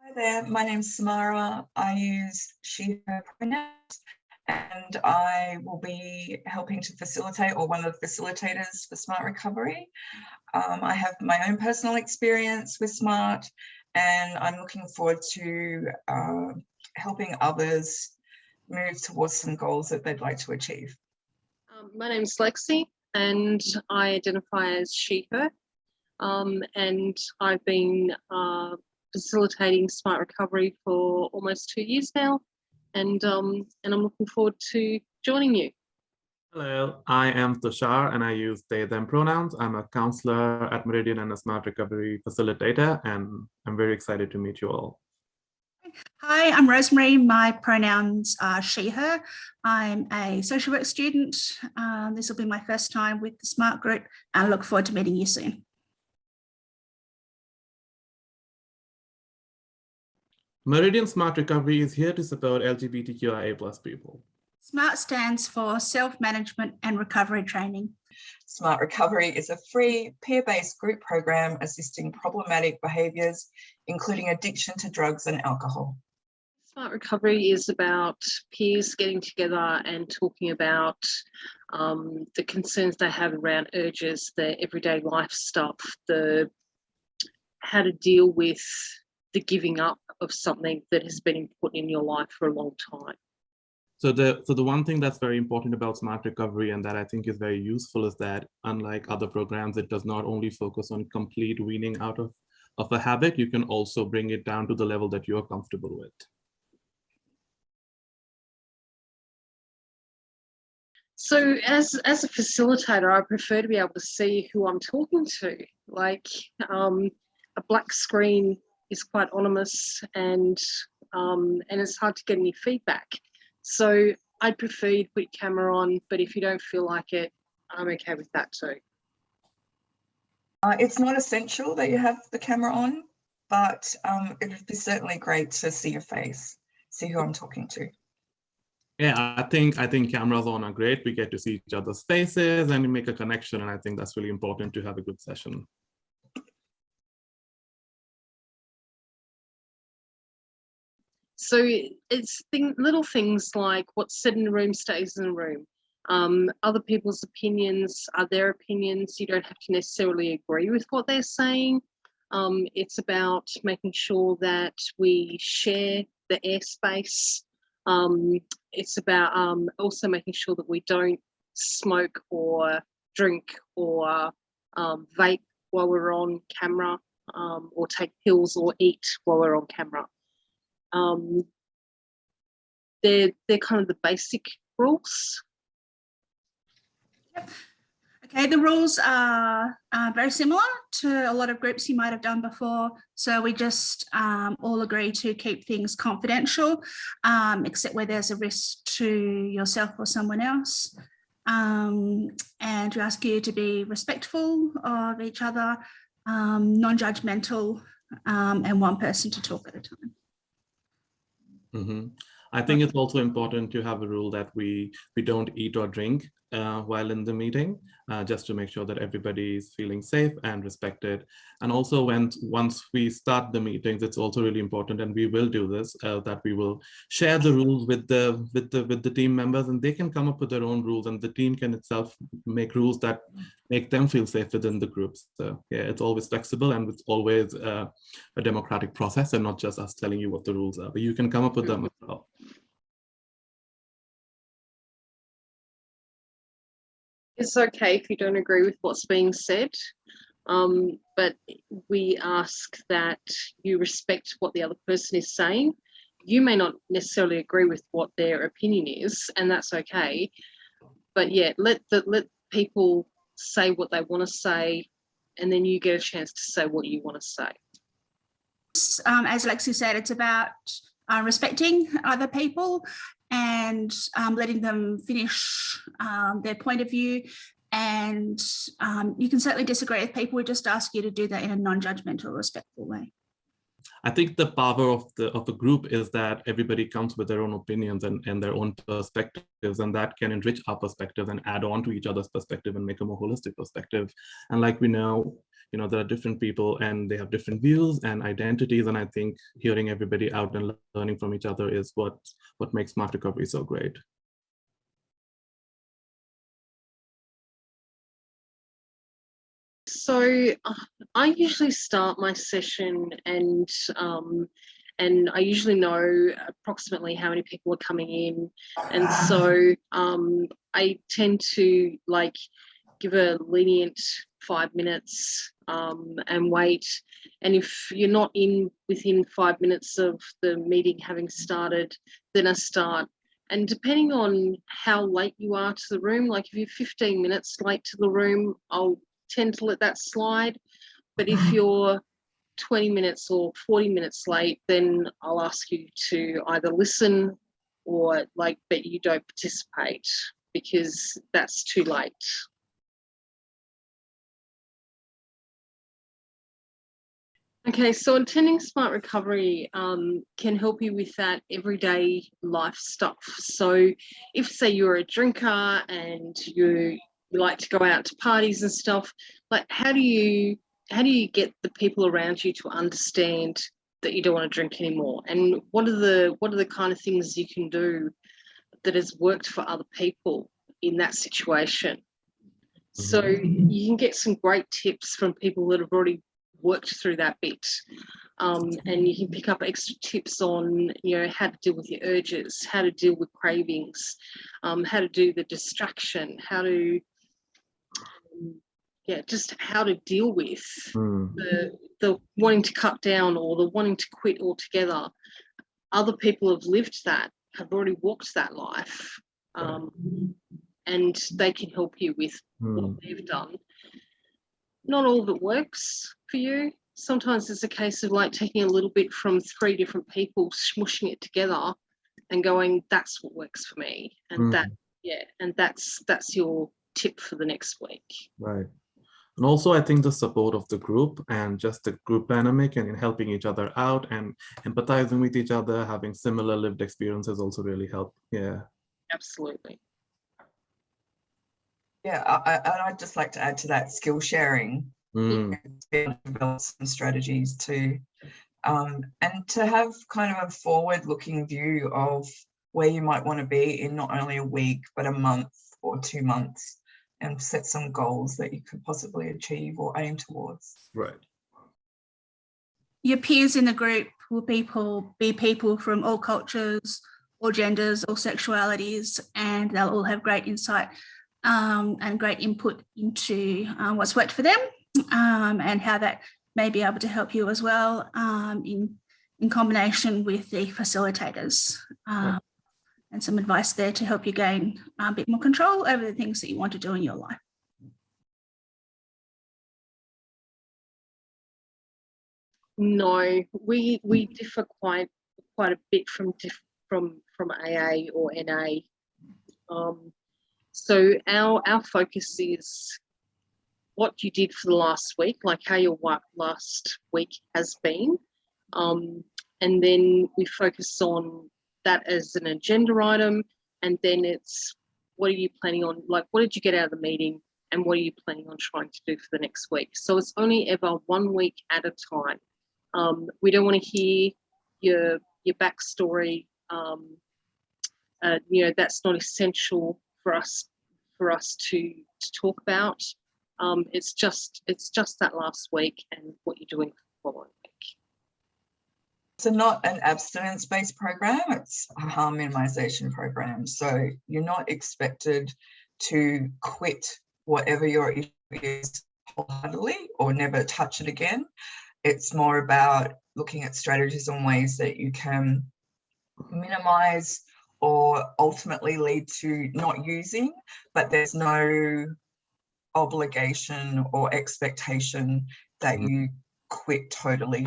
Hi there, my name's Samara. I use she, her pronouns, and I will be helping to facilitate, or one of the facilitators for SMART Recovery. I have my own personal experience with SMART, and I'm looking forward to helping others move towards some goals that they'd like to achieve. My name's Lexi, and I identify as she, her, and I've been facilitating SMART Recovery for almost 2 years now, and I'm looking forward to joining you. Hello, I am Tushar and I use they, them pronouns. I'm a counselor at Meridian and a SMART Recovery facilitator, and I'm very excited to meet you all. Hi, I'm Rosemary. My pronouns are she, her. I'm a social work student. This will be my first time with the SMART group, and I look forward to meeting you soon. Meridian SMART Recovery is here to support LGBTQIA+ people. SMART stands for Self-Management and Recovery Training. SMART Recovery is a free peer-based group program assisting problematic behaviours, including addiction to drugs and alcohol. SMART Recovery is about peers getting together and talking about the concerns they have around urges, their everyday life stuff, how to deal with the giving up of something that has been important in your life for a long time. So the one thing that's very important about SMART Recovery, and that I think is very useful, is that unlike other programs, it does not only focus on complete weaning out of a habit. You can also bring it down to the level that you're comfortable with. So as a facilitator, I prefer to be able to see who I'm talking to. Like a black screen is quite ominous, and it's hard to get any feedback. So I'd prefer you to put your camera on, but if you don't feel like it, I'm okay with that too. It's not essential that you have the camera on, but it would be certainly great to see your face, see who I'm talking to. Yeah, I think cameras on are great. We get to see each other's faces and make a connection, and I think that's really important to have a good session. So it's little things like what's said in the room stays in the room. Other people's opinions are their opinions. You don't have to necessarily agree with what they're saying. It's about making sure that we share the airspace. It's about also making sure that we don't smoke or drink or vape while we're on camera, or take pills or eat while we're on camera. They're kind of the basic rules. Yep. Okay, the rules are very similar to a lot of groups you might have done before. So we just all agree to keep things confidential, except where there's a risk to yourself or someone else. And we ask you to be respectful of each other, non-judgmental, and one person to talk at a time. Mm-hmm. I think it's also important to have a rule that we don't eat or drink while in the meeting, just to make sure that everybody is feeling safe and respected. And also once we start the meetings, it's also really important, and we will do this, that we will share the rules with the team members, and they can come up with their own rules, and the team can itself make rules that make them feel safe within the groups. So yeah, it's always flexible, and it's always a democratic process, and not just us telling you what the rules are, but you can come up with them as well. It's okay if you don't agree with what's being said, but we ask that you respect what the other person is saying. You may not necessarily agree with what their opinion is, and that's okay. But yeah, let people say what they want to say, and then you get a chance to say what you want to say. As Lexi said, it's about respecting other people and letting them finish their point of view. And you can certainly disagree with people. We just ask you to do that in a non-judgmental, respectful way. I think the power of the group is that everybody comes with their own opinions and their own perspectives, and that can enrich our perspective and add on to each other's perspective and make a more holistic perspective. And like we know, there are different people and they have different views and identities, and I think hearing everybody out and learning from each other is what makes smart recovery so great. So I usually start my session and I usually know approximately how many people are coming in, and so I tend to like give a lenient 5 minutes and wait. And if you're not in within 5 minutes of the meeting having started, then I start. And depending on how late you are to the room, like if you're 15 minutes late to the room, I'll tend to let that slide. But if you're 20 minutes or 40 minutes late, then I'll ask you to either listen or but you don't participate because that's too late. Okay, so attending Smart Recovery can help you with that everyday life stuff. So if, say, you're a drinker and you like to go out to parties and stuff, like how do you get the people around you to understand that you don't want to drink anymore? And what are the kind of things you can do that has worked for other people in that situation? So you can get some great tips from people that have already worked through that bit, and you can pick up extra tips on how to deal with your urges, how to deal with cravings, how to do the distraction, how to just how to deal with the wanting to cut down or the wanting to quit altogether. Other people have lived that, have already walked that life, and they can help you with what they've done. Not all of it works for you. Sometimes it's a case of like taking a little bit from 3 different people, smushing it together and going, that's what works for me. And that's your tip for the next week. Right. And also I think the support of the group and just the group dynamic and in helping each other out and empathizing with each other, having similar lived experiences also really help. Yeah. Absolutely. Yeah, I'd just like to add to that skill sharing, develop some strategies too, and to have kind of a forward-looking view of where you might want to be in not only a week, but a month or 2 months, and set some goals that you could possibly achieve or aim towards. Right. Your peers in the group will be people from all cultures, all genders, all sexualities, and they'll all have great insight and great input into what's worked for them and how that may be able to help you as well in combination with the facilitators. And some advice there to help you gain a bit more control over the things that you want to do in your life. No, we differ quite a bit from AA or NA. So our focus is what you did for the last week, like how your last week has been, and then we focus on that as an agenda item, and then it's what are you planning on, like what did you get out of the meeting and what are you planning on trying to do for the next week. So it's only ever 1 week at a time. We don't want to hear your backstory. That's not essential for us to talk about. It's just that last week and what you're doing for the following week. So not an abstinence-based program, it's a harm minimization program. So you're not expected to quit whatever your issue is wholeheartedly or never touch it again. It's more about looking at strategies and ways that you can minimize or ultimately lead to not using, but there's no obligation or expectation that you quit totally.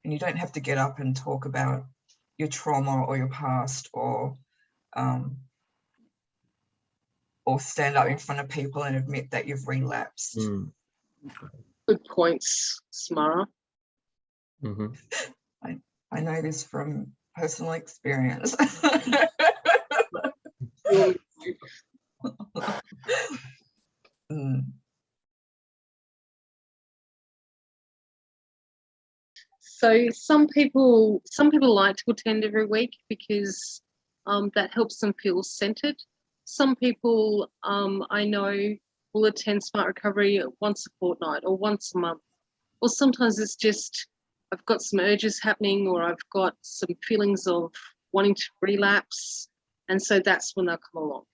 And you don't have to get up and talk about your trauma or your past or stand up in front of people and admit that you've relapsed. Good points, Samara. Mhm. I know this from personal experience. Mm. So some people like to attend every week because that helps them feel centered. Some people I know will attend Smart Recovery once a fortnight or once a month, or sometimes it's just I've got some urges happening, or I've got some feelings of wanting to relapse, and so that's when they'll come along.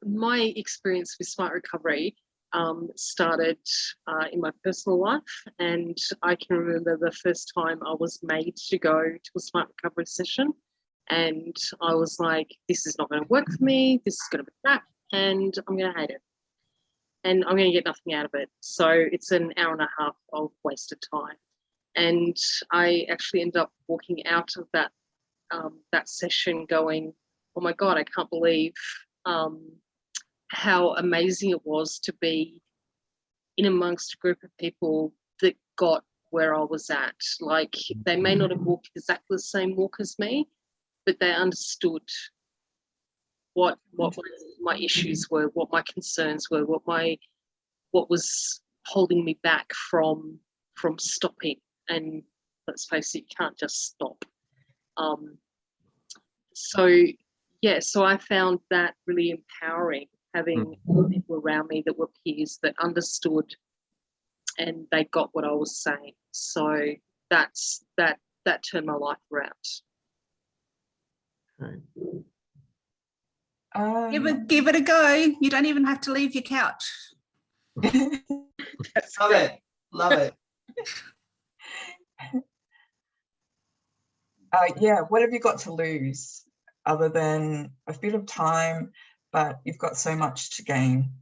My experience with Smart Recovery started in my personal life, and I can remember the first time I was made to go to a Smart Recovery session, and I was like, this is not going to work for me, this is going to be crap, and I'm going to hate it, and I'm going to get nothing out of it. So it's an hour and a half of wasted time. And I actually ended up walking out of that session going, oh my God, I can't believe how amazing it was to be in amongst a group of people that got where I was at. Like, they may not have walked exactly the same walk as me, but they understood what my issues were, what my concerns were, what was holding me back from stopping. And let's face it, you can't just stop. So I found that really empowering, having people around me that were peers that understood and they got what I was saying. So that turned my life around. Right. Give it a go. You don't even have to leave your couch. Love it. Love it. Yeah, what have you got to lose other than a bit of time, but you've got so much to gain?